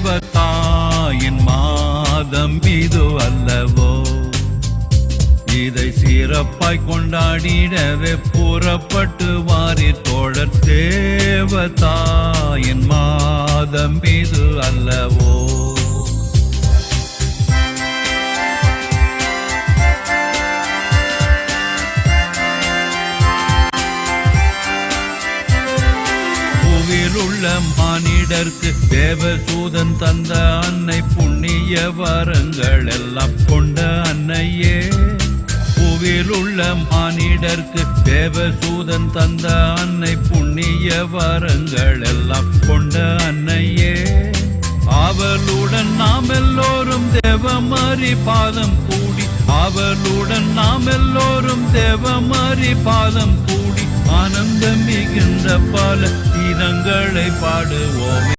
தேவதாயின் மாதம் இது அல்லவோ. இதை சிறப்பாய் கொண்டாடிடவே புறப்பட்டு வாரி தோழர். தேவதாயின் மாதம் இது அல்லவோ. உள்ள மானிடர்க்கு தேவதூதன் தந்த அன்னை, புண்ணிய வரங்கள் எல்லாம் கொண்ட அன்னையே. புவியில் உள்ள மானிடர்க்கு தேவதூதன் தந்த அன்னை, புண்ணிய வரங்கள் எல்லாம் கொண்ட அன்னையே. அவளுடன் நாம் எல்லோரும் தேவமரி பாதம் கூடி, அவளுடன் நாம் எல்லோரும் தேவமரி பாதம் கூடி, ஆனந்தம் மிகுந்த பல கீதங்களை பாடுவோம்.